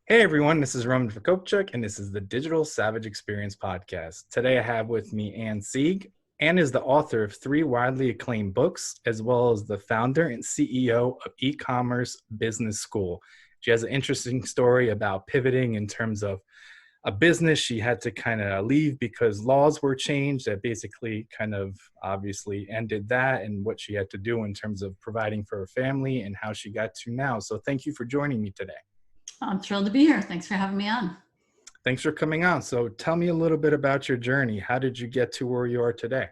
Hey everyone, this is Roman Prokopchuk, and this is the Digital Savage Experience podcast. Today I have with me Ann Sieg. Ann is the author of 3 widely acclaimed books, as well as the founder and CEO of e-commerce business school. She has an interesting story about pivoting in terms of a business she had to kind of leave because laws were changed that basically kind of obviously ended that, and what she had to do in terms of providing for her family and how she got to now. So thank you for joining me today. I'm thrilled to be here. Thanks for having me on. Thanks for coming on. So tell me a little bit about your journey. How did you get to where you are today?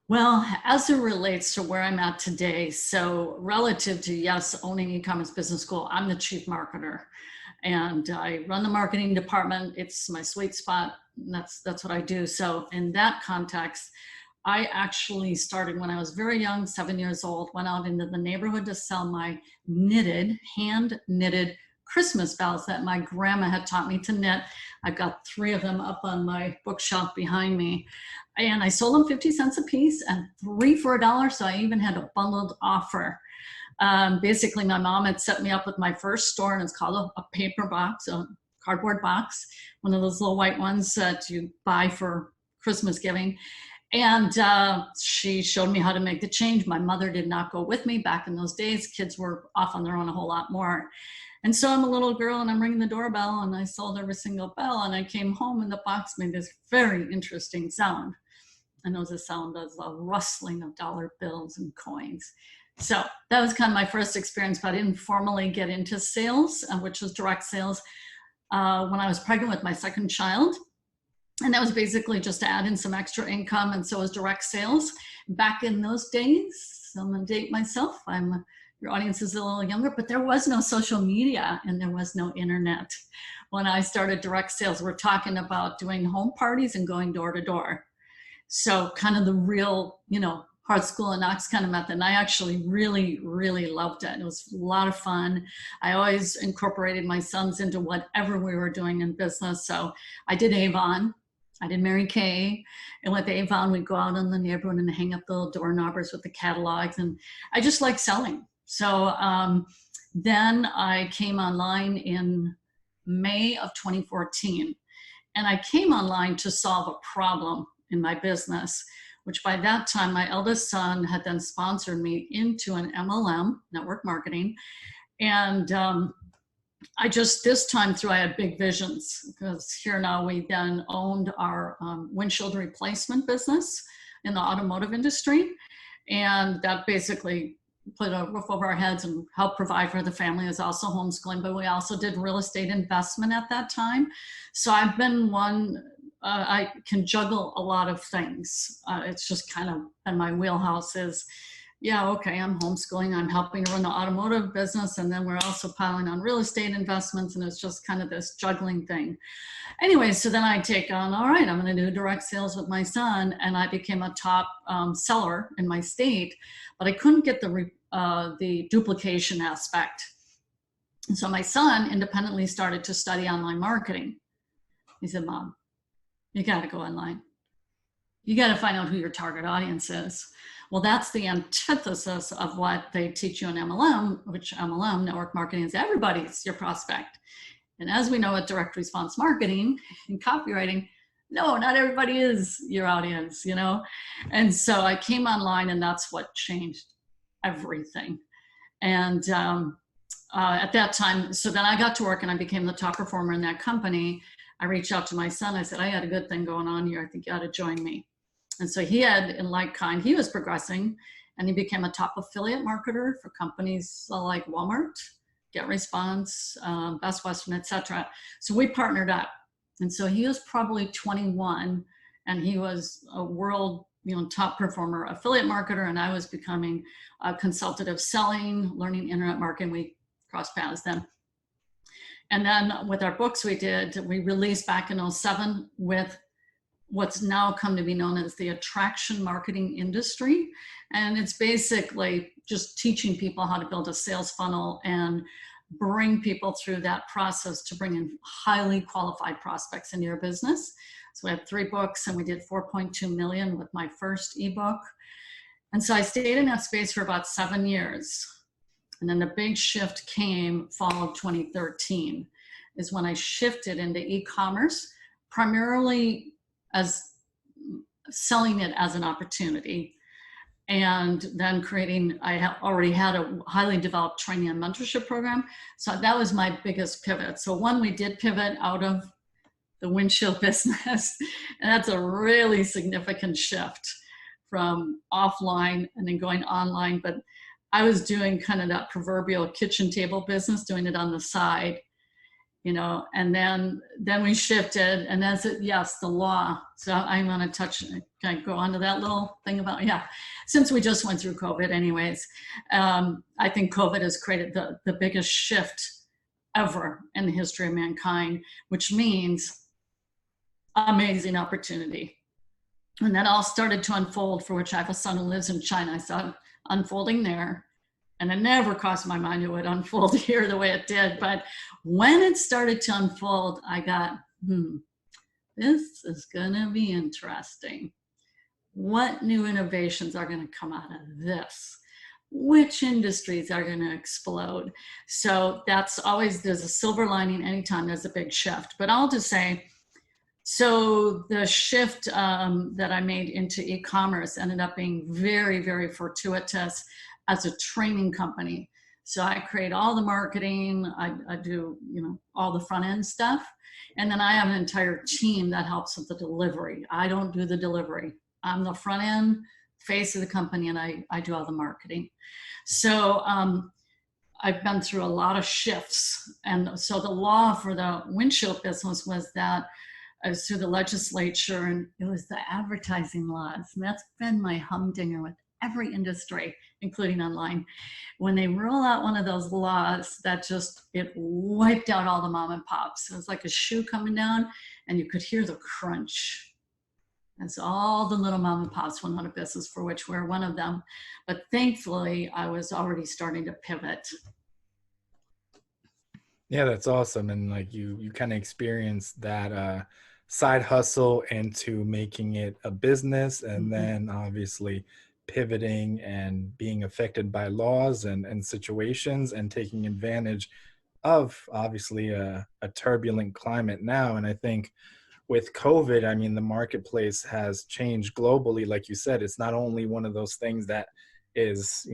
Well, as it relates to where I'm at today, so relative to, yes, owning e-commerce business school, I'm the chief marketer and I run the marketing department. It's my sweet spot. That's what I do. So in that context, I actually started when I was very young, 7 years old, went out into the neighborhood to sell my hand knitted Christmas bells that my grandma had taught me to knit. I've got 3 of them up on my bookshelf behind me. And I sold them 50 cents a piece and 3 for $1. So I even had a bundled offer. Basically, my mom had set me up with my first store, and it's called a paper box, a cardboard box, one of those little white ones that you buy for Christmas giving. And she showed me how to make the change. My mother did not go with me. Back in those days, kids were off on their own a whole lot more. And so I'm a little girl and I'm ringing the doorbell, and I sold every single bell, and I came home and the box made this very interesting sound. And it was a sound of a rustling of dollar bills and coins. So that was kind of my first experience, but I didn't formally get into sales, which was direct sales, when I was pregnant with my second child. And that was basically just to add in some extra income. And so was direct sales. Back in those days, I'm gonna date myself. Your audience is a little younger, but there was no social media and there was no internet. When I started direct sales, we're talking about doing home parties and going door to door. So kind of the real, hard school and knocks kind of method. And I actually really, really loved it. It was a lot of fun. I always incorporated my sons into whatever we were doing in business. So I did Avon. I did Mary Kay, and with Avon, we'd go out in the neighborhood and hang up the little door knobbers with the catalogs, and I just like selling. So then I came online in May of 2014, and I came online to solve a problem in my business, which by that time, my eldest son had then sponsored me into an MLM, network marketing, and this time through, I had big visions, because here now we then owned our windshield replacement business in the automotive industry. And that basically put a roof over our heads and helped provide for the family. It was also homeschooling, but we also did real estate investment at that time. So I've been I can juggle a lot of things. It's just kind of been my wheelhouse is, yeah, okay, I'm homeschooling, I'm helping to run the automotive business, and then we're also piling on real estate investments, and it's just kind of this juggling thing. Anyway, so then I take on, all right, I'm going to do direct sales with my son, and I became a top seller in my state, but I couldn't get the duplication aspect. And so my son independently started to study online marketing. He said, Mom, you got to go online. You got to find out who your target audience is. Well, that's the antithesis of what they teach you in MLM, which MLM, network marketing, is everybody's your prospect. And as we know at direct response marketing and copywriting, no, not everybody is your audience, And so I came online, and that's what changed everything. And at that time, so then I got to work and I became the top performer in that company. I reached out to my son. I said, I got a good thing going on here. I think you ought to join me. And so he had, in like kind, he was progressing, and he became a top affiliate marketer for companies like Walmart, GetResponse, Best Western, etc. So we partnered up. And so he was probably 21, and he was a world, top performer affiliate marketer, and I was becoming a consultative selling, learning internet marketing. We crossed paths then. And then with our books we released back in 2007 with what's now come to be known as the attraction marketing industry. And it's basically just teaching people how to build a sales funnel and bring people through that process to bring in highly qualified prospects into your business. So we have 3 books, and we did 4.2 million with my first ebook. And so I stayed in that space for about 7 years. And then the big shift came fall of 2013 is when I shifted into e-commerce, primarily as selling it as an opportunity. And then I already had a highly developed training and mentorship program. So that was my biggest pivot. So one, we did pivot out of the windshield business. And that's a really significant shift from offline and then going online. But I was doing kind of that proverbial kitchen table business, doing it on the side, and then we shifted, and that's it. Yes, the law. So I'm going to can I go on to that little thing about, since we just went through COVID anyways, I think COVID has created the biggest shift ever in the history of mankind, which means amazing opportunity. And that all started to unfold, for which I have a son who lives in China. I saw it unfolding there. And it never crossed my mind it would unfold here the way it did. But when it started to unfold, I got, this is going to be interesting. What new innovations are going to come out of this? Which industries are going to explode? So that's always, there's a silver lining anytime there's a big shift. But I'll just say, so the shift that I made into e-commerce ended up being very, very fortuitous as a training company. So I create all the marketing, I do, all the front end stuff. And then I have an entire team that helps with the delivery. I don't do the delivery. I'm the front end face of the company, and I do all the marketing. So I've been through a lot of shifts. And so the law for the windshield business was that I was through the legislature, and it was the advertising laws. And that's been my humdinger with every industry, including online. When they roll out one of those laws, it wiped out all the mom and pops. It was like a shoe coming down, and you could hear the crunch. And so all the little mom and pops went out of business, for which we're one of them. But thankfully, I was already starting to pivot. Yeah, that's awesome. And like you kind of experienced that side hustle into making it a business, and then obviously pivoting and being affected by laws and situations, and taking advantage of obviously a turbulent climate now. And I think with COVID, I mean, the marketplace has changed globally. Like you said, it's not only one of those things that is,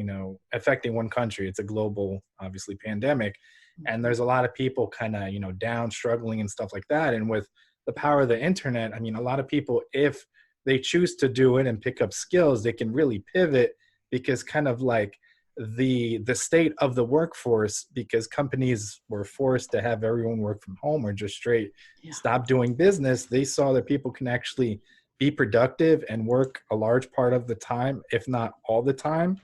affecting one country. It's a global, obviously, pandemic. And there's a lot of people kind of, down, struggling and stuff like that. And with the power of the internet, I mean, a lot of people, if they choose to do it and pick up skills, they can really pivot, because kind of like the state of the workforce, because companies were forced to have everyone work from home or just straight stop doing business, they saw that people can actually be productive and work a large part of the time, if not all the time,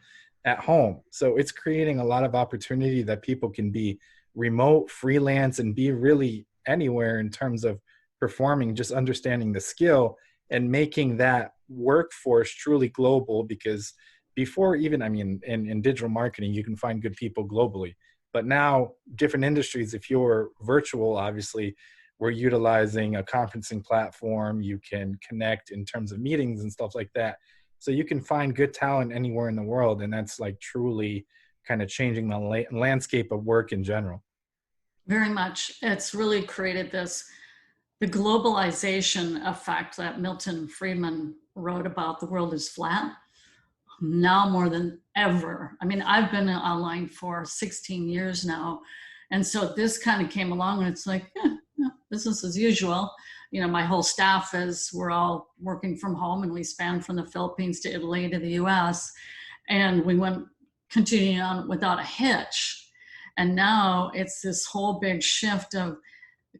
at home. So it's creating a lot of opportunity that people can be remote, freelance, and be really anywhere in terms of performing, just understanding the skill and making that workforce truly global. Because before, even, I mean, in digital marketing, you can find good people globally. But now different industries, if you're virtual, obviously, we're utilizing a conferencing platform. You can connect in terms of meetings and stuff like that. So you can find good talent anywhere in the world. And that's like truly kind of changing the landscape of work in general. Very much. It's really created the globalization effect that Milton Friedman wrote about. The world is flat now more than ever. I mean, I've been online for 16 years now. And so this kind of came along, and it's like, business as usual. My whole staff we're all working from home, and we span from the Philippines to Italy to the US. And we went continuing on without a hitch. And now it's this whole big shift of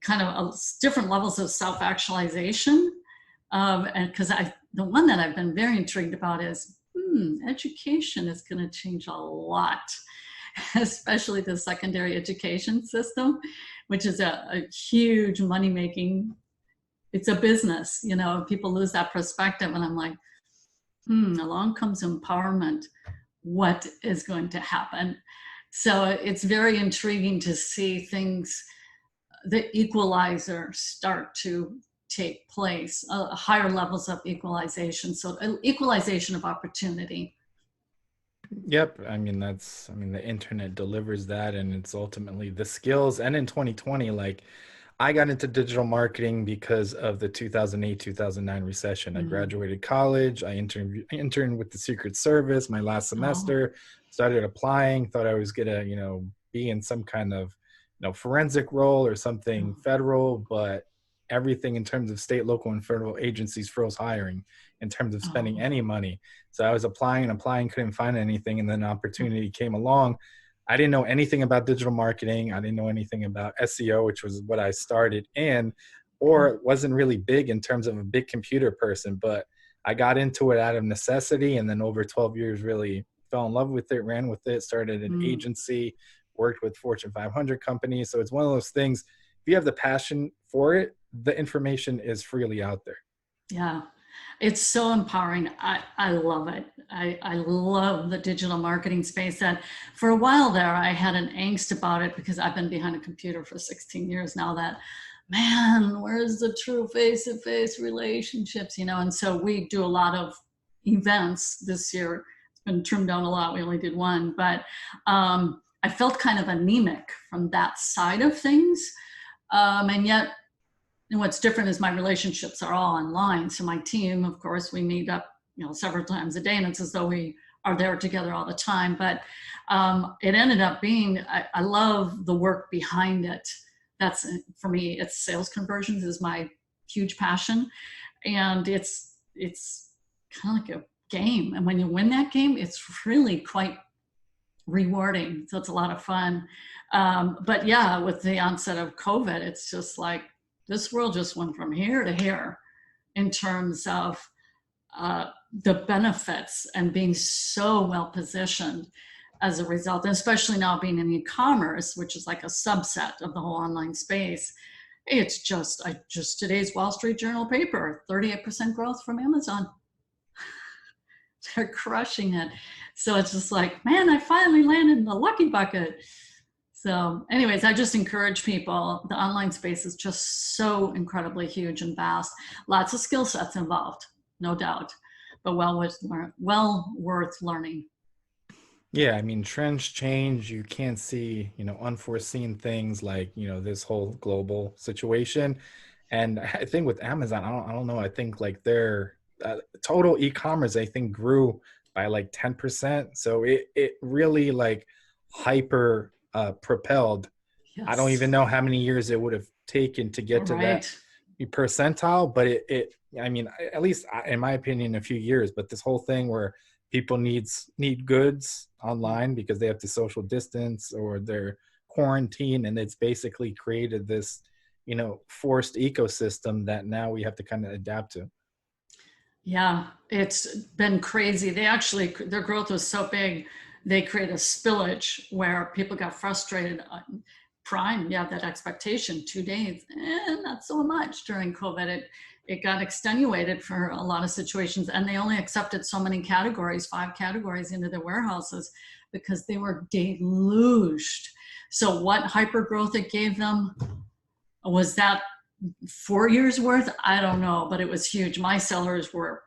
kind of different levels of self-actualization. And because the one that I've been very intrigued about is education is going to change a lot, especially the secondary education system, which is a huge money-making, it's a business, people lose that perspective. And I'm like, along comes empowerment. What is going to happen? So it's very intriguing to see things, the equalizer start to take place, higher levels of equalization. So equalization of opportunity. Yep. I mean, the internet delivers that, and it's ultimately the skills. And in 2020, like, I got into digital marketing because of the 2008, 2009 recession. I Mm. graduated college. I interned with the Secret Service my last Oh, semester, started applying, thought I was going to, be in some kind of, forensic role or something oh, federal, but everything in terms of state, local, and federal agencies froze hiring in terms of spending oh, any money. So I was applying and applying, couldn't find anything. And then an opportunity came along. I didn't know anything about digital marketing. I didn't know anything about SEO, which was what I started in, oh, or wasn't really big in terms of a big computer person. But I got into it out of necessity. And then over 12 years, really fell in love with it, ran with it, started an mm, agency, worked with Fortune 500 companies. So it's one of those things. If you have the passion for it, the information is freely out there. yeah. It's so empowering. I love it. I love the digital marketing space. That for a while there, I had an angst about it because I've been behind a computer for 16 years now. That, man, where's the true face-to-face relationships? And so we do a lot of events this year. It's been trimmed down a lot. We only did one, but I felt kind of anemic from that side of things. And yet and what's different is my relationships are all online. So my team, of course, we meet up, several times a day, and it's as though we are there together all the time. But it ended up being, I love the work behind it. That's for me. It's sales conversions is my huge passion, and it's kind of like a game. And when you win that game, it's really quite rewarding. So it's a lot of fun. But yeah, with the onset of COVID, it's just like this world just went from here to here in terms of the benefits and being so well positioned as a result, and especially now being in e-commerce, which is like a subset of the whole online space. It's just today's Wall Street Journal paper, 38% growth from Amazon. They're crushing it. So it's just like, man, I finally landed in the lucky bucket. So, anyways, I just encourage people. The online space is just so incredibly huge and vast. Lots of skill sets involved, no doubt, but well worth learning. Yeah, I mean, trends change. You can't see, unforeseen things like, this whole global situation. And I think with Amazon, I don't know. I think like their total e-commerce, I think grew by like 10%. So it really like hyper propelled. I don't even Yes. know how many years it would have taken to All get to that right. percentile, but I mean, at least in my opinion, a few years. But this whole thing where people need goods online because they have to social distance or they're quarantine, and it's basically created this, forced ecosystem that now we have to kind of adapt to. Yeah, it's been crazy. Their growth was so big, they created a spillage where people got frustrated. Prime, yeah, that expectation, 2 days, not so much during COVID. It got extenuated for a lot of situations, and they only accepted so many categories, 5 categories into their warehouses because they were deluged. So what hyper growth it gave them was that 4 years worth? I don't know, but it was huge. My sellers were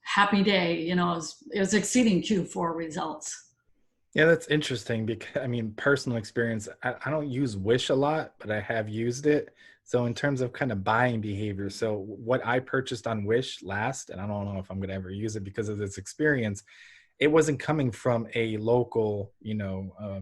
happy day. It was exceeding Q4 results. Yeah, that's interesting because I mean, personal experience, I don't use Wish a lot, but I have used it. So in terms of kind of buying behavior, so what I purchased on Wish last, and I don't know if I'm going to ever use it because of this experience, it wasn't coming from a local,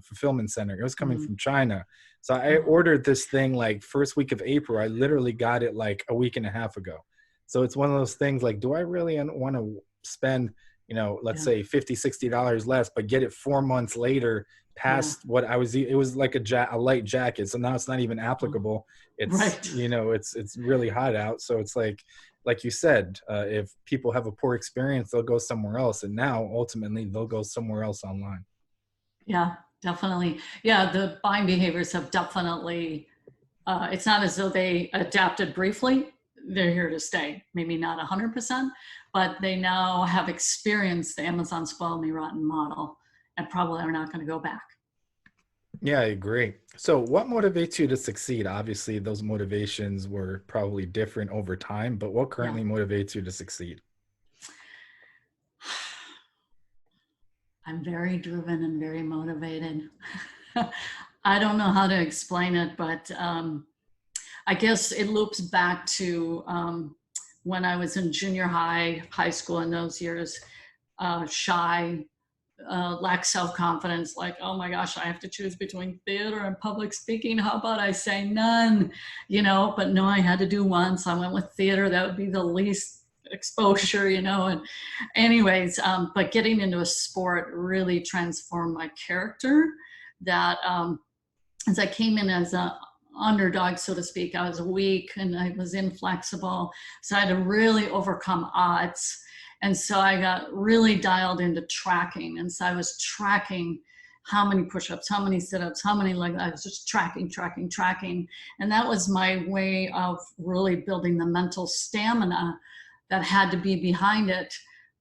fulfillment center. It was coming Mm. from China. So I Oh, ordered this thing like first week of April. I literally got it like a week and a half ago. So it's one of those things like, do I really want to spend, let's yeah, say 50, $60 less, but get it 4 months later yeah. past what it was like a light jacket. So now it's not even Oh, applicable. It's, right. it's really hot out. So it's like you said, if people have a poor experience, they'll go somewhere else. And now ultimately they'll go somewhere else online. Yeah, definitely. Yeah, the buying behaviors have definitely, it's not as though they adapted briefly. They're here to stay. Maybe not 100%, but they now have experienced the Amazon spoil me rotten model and probably are not going to go back. Yeah, I agree. So what motivates you to succeed? Obviously, those motivations were probably different over time, but what Yeah. currently motivates you to succeed? I'm very driven and very motivated. I don't know how to explain it, but I guess it loops back to when I was in junior high, high school in those years, shy, lack self-confidence, like, oh my gosh, I have to choose between theater and public speaking. How about I say none, but no, I had to do one. So I went with theater. That would be the least exposure, and anyways, but getting into a sport really transformed my character. That as I came in as a underdog, so to speak, I was weak and I was inflexible. So I had to really overcome odds. And so I got really dialed into tracking. And so I was tracking how many push-ups, how many sit-ups, how many legs. I was just tracking. And that was my way of really building the mental stamina that had to be behind it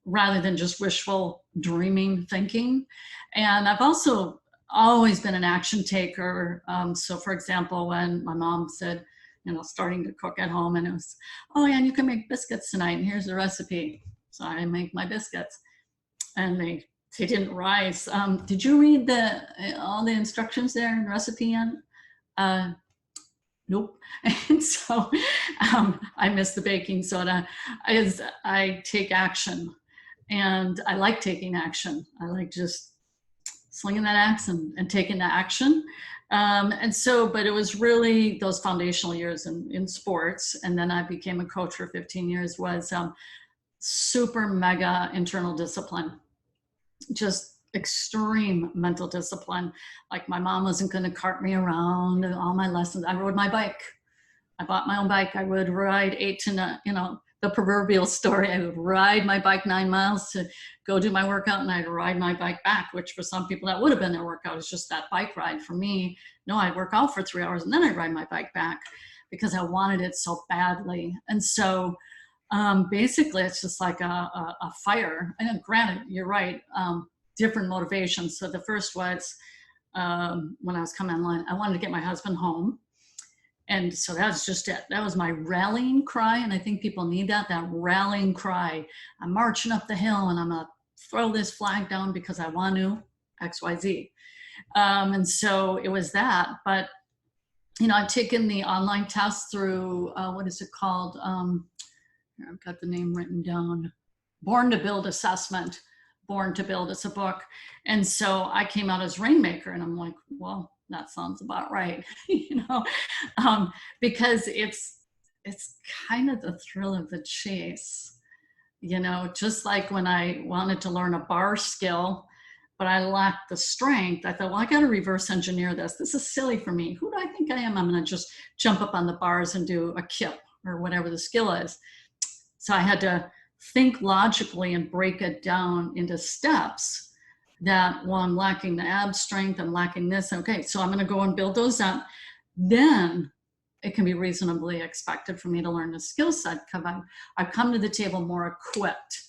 rather than just wishful dreaming thinking. And I've also always been an action taker. So for example, when my mom said, starting to cook at home, and it was, oh yeah, and you can make biscuits tonight, and here's the recipe. So I make my biscuits, and they didn't rise. Did you read all the instructions there and recipe on? Nope. And so I miss the baking soda. I take action, and I like taking action. I like just slinging that axe and taking the action. But it was really those foundational years in sports. And then I became a coach for 15 years, was super mega internal discipline, just extreme mental discipline. Like my mom wasn't going to cart me around all my lessons. I rode my bike. I bought my own bike. I would ride 8 to 9, the proverbial story. I would ride my bike 9 miles to go do my workout, and I'd ride my bike back, which for some people that would have been their workout. It's just that bike ride. For me, no, I'd work out for 3 hours and then I'd ride my bike back because I wanted it so badly. And so basically it's just like a fire. And granted, you're right, different motivations. So the first was when I was coming online, I wanted to get my husband home. And so that was just it. That was my rallying cry. And I think people need that rallying cry. I'm marching up the hill and I'm going to throw this flag down because I want to XYZ. And so it was that. But, I've taken the online test through, what is it called? Here, I've got the name written down. Born to Build assessment. Born to Build. It's a book. And so I came out as Rainmaker, and I'm like, well, that sounds about right, because it's kind of the thrill of the chase, just like when I wanted to learn a bar skill, but I lacked the strength. I thought, well, I got to reverse engineer this. This is silly for me. Who do I think I am? I'm going to just jump up on the bars and do a kip or whatever the skill is. So I had to think logically and break it down into steps that, well, I'm lacking the ab strength, I'm lacking this. Okay, so I'm going to go and build those up. Then it can be reasonably expected for me to learn the skill set because I've come to the table more equipped.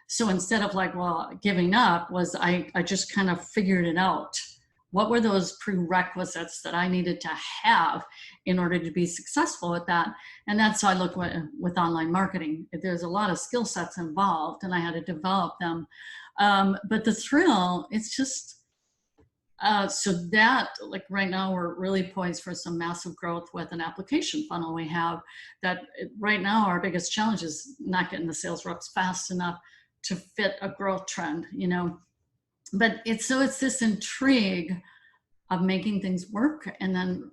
So instead of like, well, giving up, was I just kind of figured it out. What were those prerequisites that I needed to have in order to be successful with that? And that's how I look with online marketing. There's a lot of skill sets involved, and I had to develop them. But the thrill, it's just, so that, like right now, we're really poised for some massive growth with an application funnel we have that right now our biggest challenge is not getting the sales reps fast enough to fit a growth trend, But it's this intrigue of making things work, and then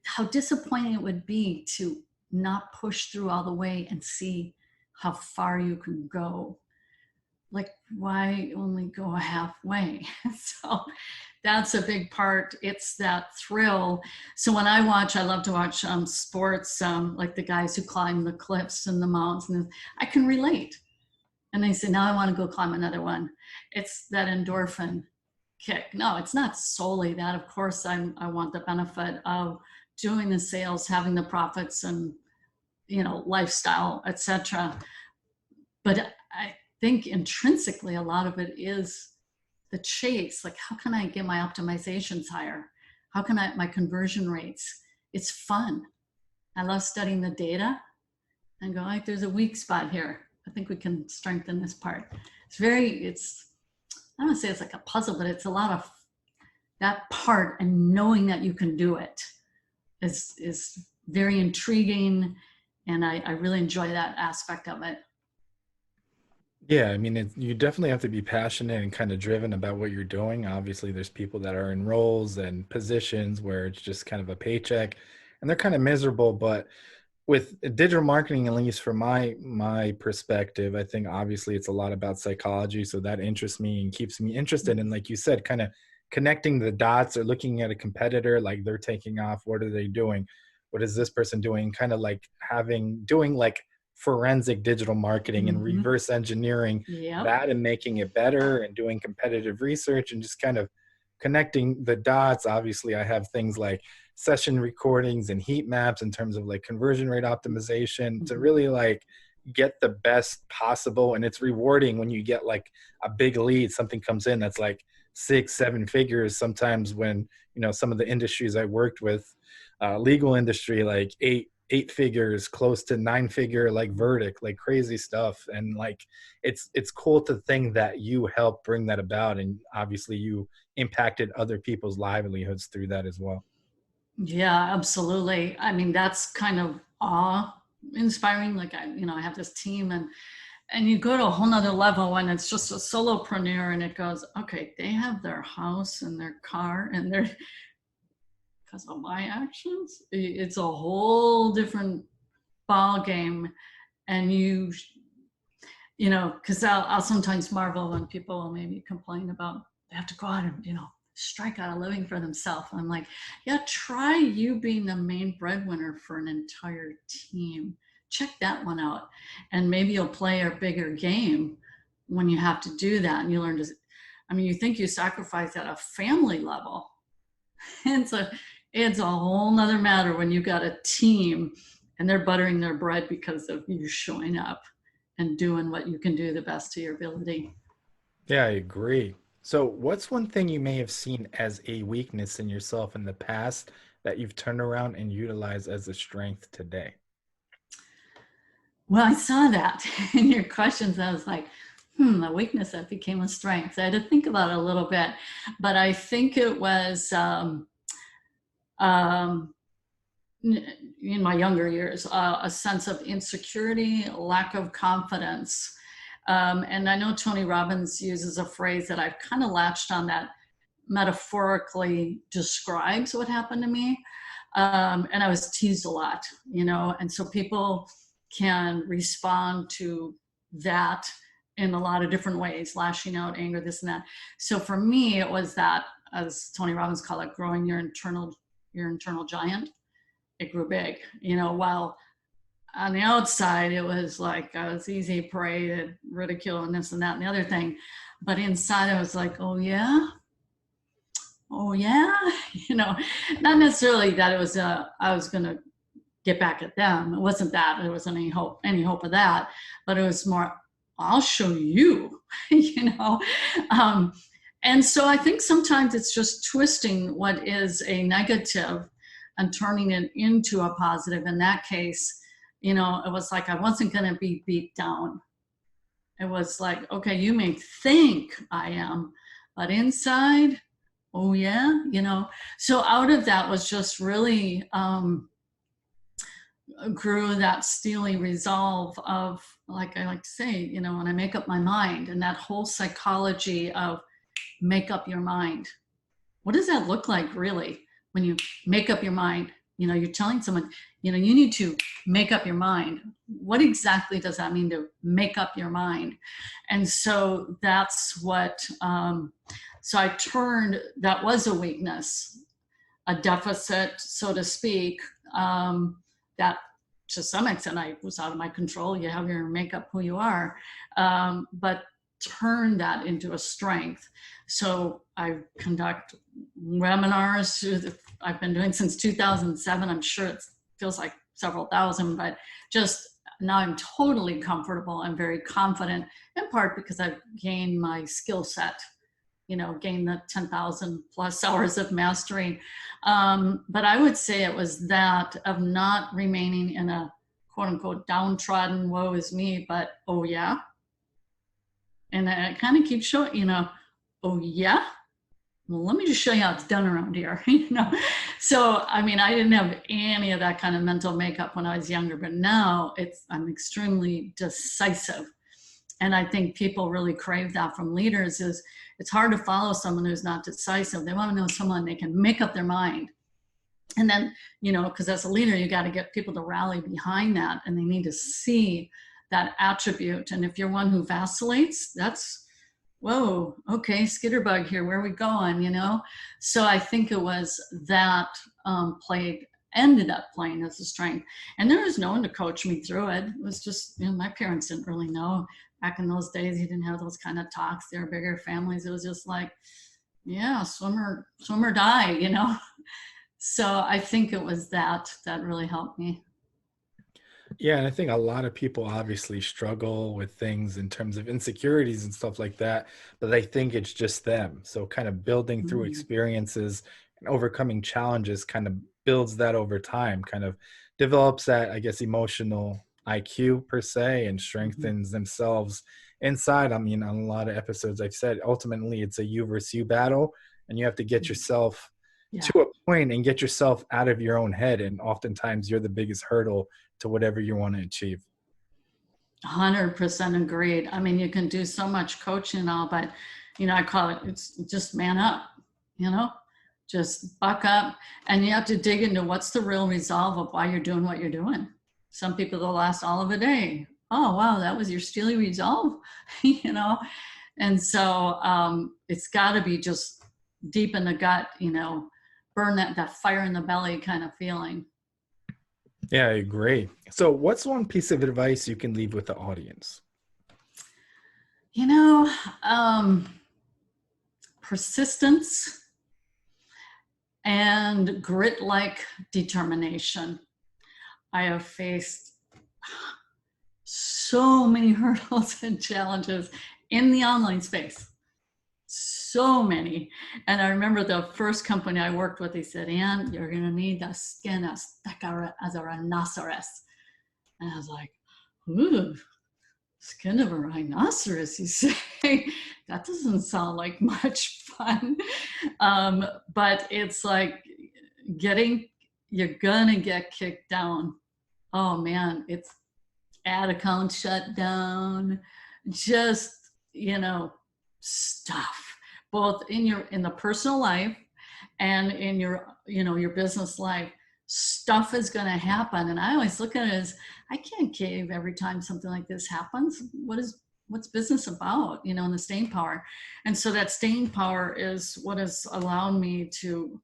how disappointing it would be to not push through all the way and see how far you can go. Like, why only go halfway? So that's a big part. It's that thrill. So when I love to watch sports, like the guys who climb the cliffs and the mountains, I can relate. And they say, now I want to go climb another one. It's that endorphin kick. No, it's not solely that. Of course, I want the benefit of doing the sales, having the profits and, lifestyle, etc. But I think intrinsically, a lot of it is the chase. Like, how can I get my optimizations higher? How can my conversion rates? It's fun. I love studying the data and go, like, there's a weak spot here. I think we can strengthen this part. It's I don't say it's like a puzzle, but it's a lot of that part, and knowing that you can do it is very intriguing. And I really enjoy that aspect of it. Yeah, I mean, you definitely have to be passionate and kind of driven about what you're doing. Obviously, there's people that are in roles and positions where it's just kind of a paycheck and they're kind of miserable. But with digital marketing, at least from my perspective, I think obviously it's a lot about psychology. So that interests me and keeps me interested. And like you said, kind of connecting the dots or looking at a competitor, like they're taking off. What are they doing? What is this person doing? Kind of like doing like forensic digital marketing and Mm-hmm. reverse engineering Yep. that and making it better and doing competitive research and just kind of connecting the dots. Obviously, I have things like session recordings and heat maps in terms of like conversion rate optimization to Mm-hmm. really like get the best possible. And it's rewarding when you get like a big lead, something comes in that's like 6 7 figures. Sometimes when some of the industries I worked with, legal industry, like eight figures, close to 9 figure, like verdict, like crazy stuff. And like it's cool to think that you helped bring that about, and obviously you impacted other people's livelihoods through that as well. Yeah, absolutely. I mean, that's kind of awe inspiring. Like I have this team, and you go to a whole nother level when it's just a solopreneur, and it goes, okay, they have their house and their car and their, because of my actions, it's a whole different ball game. And because I'll sometimes marvel when people will maybe complain about they have to go out and, strike out a living for themselves. I'm like, yeah, try you being the main breadwinner for an entire team. Check that one out. And maybe you'll play a bigger game when you have to do that. And you learn to, I mean, you think you sacrifice at a family level. And so it's a whole nother matter when you got a team and they're buttering their bread because of you showing up and doing what you can do the best to your ability. Yeah, I agree. So, what's one thing you may have seen as a weakness in yourself in the past that you've turned around and utilized as a strength today? Well, I saw that in your questions. I was like, a weakness that became a strength. I had to think about it a little bit, but I think it was um, in my younger years, a sense of insecurity, lack of confidence. And I know Tony Robbins uses a phrase that I've kind of latched on that metaphorically describes what happened to me. And I was teased a lot, and so people can respond to that in a lot of different ways, lashing out, anger, this and that. So for me, it was that, as Tony Robbins called it, growing your internal giant. It grew big, while on the outside it was like I was easy prey to ridicule and this and that and the other thing. But inside I was like, oh yeah, not necessarily that it was I was gonna get back at them. It wasn't that. There wasn't any hope of that. But it was more, I'll show you, you know. Um, and so I think sometimes it's just twisting what is a negative and turning it into a positive. In that case, it was like I wasn't going to be beat down. It was like, okay, you may think I am, but inside, oh yeah. So out of that was just really grew that steely resolve of, like I like to say, when I make up my mind, and that whole psychology of make up your mind. What does that look like really when you make up your mind? You're telling someone, you need to make up your mind. What exactly does that mean, to make up your mind? And so that's what, so I turned, that was a weakness, a deficit, so to speak, that to some extent I was out of my control. You have your makeup who you are, but turn that into a strength. So I conduct webinars. I've been doing since 2007. I'm sure it feels like several thousand, but just now I'm totally comfortable and very confident, in part because I've gained my skill set, gain the 10,000 plus hours of mastery. But I would say it was that of not remaining in a quote unquote downtrodden, woe is me, but oh yeah. And it kind of keeps showing, oh yeah, well, let me just show you how it's done around here. So I mean, I didn't have any of that kind of mental makeup when I was younger, but now I'm extremely decisive. And I think people really crave that from leaders. Is it's hard to follow someone who's not decisive. They want to know someone they can make up their mind. And then, because as a leader, you got to get people to rally behind that, and they need to see that attribute. And if you're one who vacillates, that's, whoa, okay, skitterbug here, where are we going? So I think it was that ended up playing as a strength. And there was no one to coach me through it. It was just, my parents didn't really know. Back in those days, you didn't have those kind of talks. They were bigger families. It was just like, yeah, swim or die. So I think it was that really helped me. Yeah, and I think a lot of people obviously struggle with things in terms of insecurities and stuff like that, but they think it's just them. So kind of building through Mm, experiences and overcoming challenges kind of builds that over time, kind of develops that, I guess, emotional IQ per se, and mhm. strengthens themselves inside. I mean, on a lot of episodes I've said, ultimately it's a you versus you battle, and you have to get yourself Yeah, to a point and get yourself out of your own head. And oftentimes you're the biggest hurdle to whatever you want to achieve. 100% agreed. I mean, you can do so much coaching and all, but I call it's just man up, you know, just buck up, and you have to dig into what's the real resolve of why you're doing what you're doing. Some people they'll last all of a day. Oh wow, that was your steely resolve, And so it's got to be just deep in the gut, burn that fire in the belly kind of feeling. Yeah, I agree. So, what's one piece of advice you can leave with the audience? You know, um, persistence and grit like determination. I have faced so many hurdles and challenges in the online space. So many. And I remember the first company I worked with, they said, Ann, you're going to need the skin as thick as a rhinoceros. And I was like, ooh, skin of a rhinoceros, you say? That doesn't sound like much fun. But it's like you're gonna get kicked down. Oh man, it's ad account shut down, just, stuff, both in the personal life and in your business life. Stuff is going to happen, and I always look at it as I can't cave every time something like this happens. What's business about, and the staying power. And so that staying power is what has allowed me to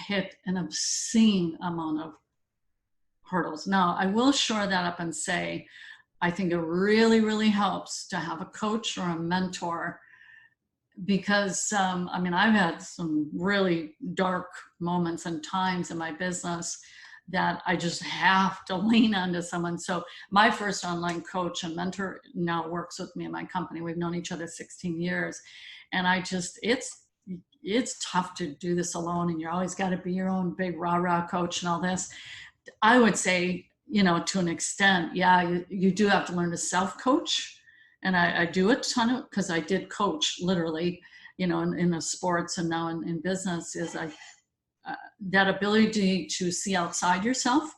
hit an obscene amount of hurdles. Now I will shore that up and say I think it really, really helps to have a coach or a mentor, because I mean, I've had some really dark moments and times in my business that I just have to lean onto someone. So my first online coach and mentor now works with me in my company. We've known each other 16 years. And it's tough to do this alone, and you're always got to be your own big rah-rah coach and all this. I would say, to an extent, yeah, you do have to learn to self-coach. And I do a ton of, because I did coach literally, in the sports and now in business, is that ability to see outside yourself.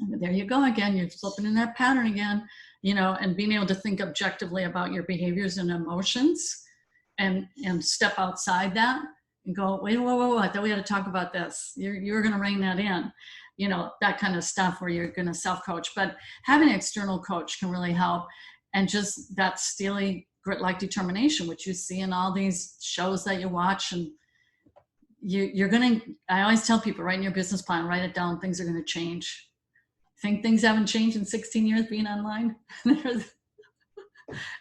And there you go again, you're slipping in that pattern again, and being able to think objectively about your behaviors and emotions, and step outside that and go, wait, whoa, I thought we had to talk about this. You're going to rein that in, that kind of stuff where you're going to self-coach. But having an external coach can really help. And just that steely grit-like determination, which you see in all these shows that you watch. And you're going to, I always tell people, write in your business plan, write it down, things are going to change. Think things haven't changed in 16 years being online?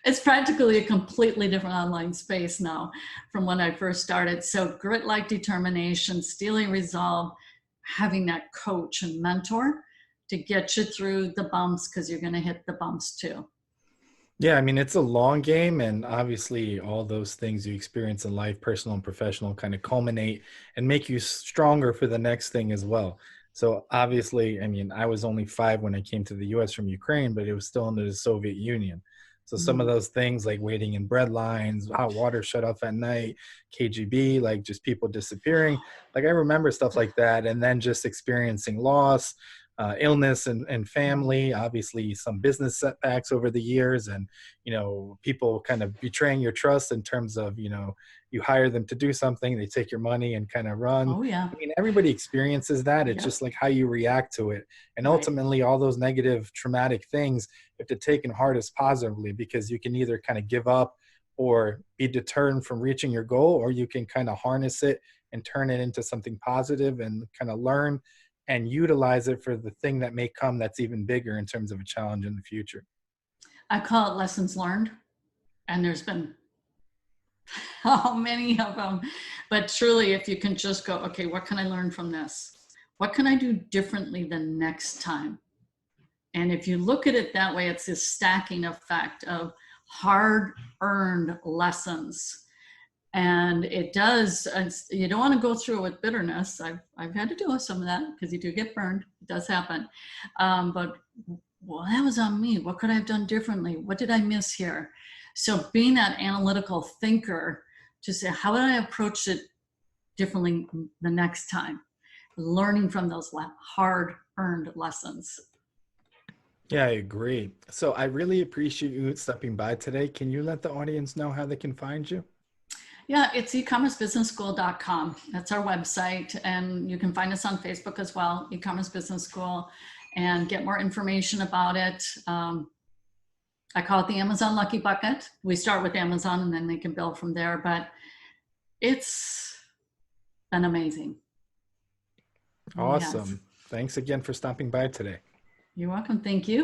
It's practically a completely different online space now from when I first started. So grit-like determination, steely resolve, having that coach and mentor to get you through the bumps, because you're going to hit the bumps too. Yeah, I mean, it's a long game, and obviously, all those things you experience in life, personal and professional, kind of culminate and make you stronger for the next thing as well. So, obviously, I mean, I was only 5 when I came to the US from Ukraine, but it was still under the Soviet Union. So some of Mhm. those things like waiting in bread lines, hot water shut off at night, KGB, like just people disappearing. Like I remember stuff like that. And then just experiencing loss, illness and family, obviously some business setbacks over the years, and, people kind of betraying your trust in terms of, you hire them to do something, they take your money and kind of run. Oh, yeah. I mean, everybody experiences that. It's Yep. just like how you react to it. And Right. ultimately, all those negative, traumatic things, you have to take and hardest positively, because you can either kind of give up or be deterred from reaching your goal, or you can kind of harness it and turn it into something positive and kind of learn and utilize it for the thing that may come that's even bigger in terms of a challenge in the future. I call it lessons learned. And there's been how many of them. But truly, if you can just go, okay, what can I learn from this? What can I do differently the next time? And if you look at it that way, it's this stacking effect of hard earned lessons. And it does, you don't want to go through it with bitterness. I've had to do some of that because you do get burned. It does happen. But well, that was on me. What could I have done differently? What did I miss here? So being that analytical thinker to say, how would I approach it differently the next time? Learning from those hard earned lessons. Yeah, I agree. So I really appreciate you stepping by today. Can you let the audience know how they can find you? Yeah, it's ecommercebusinessschool.com. That's our website. And you can find us on Facebook as well, e-commerce business school, and get more information about it. I call it the Amazon Lucky Bucket. We start with Amazon and then they can build from there, but it's been amazing. It really has. Awesome. Thanks again for stopping by today. You're welcome. Thank you.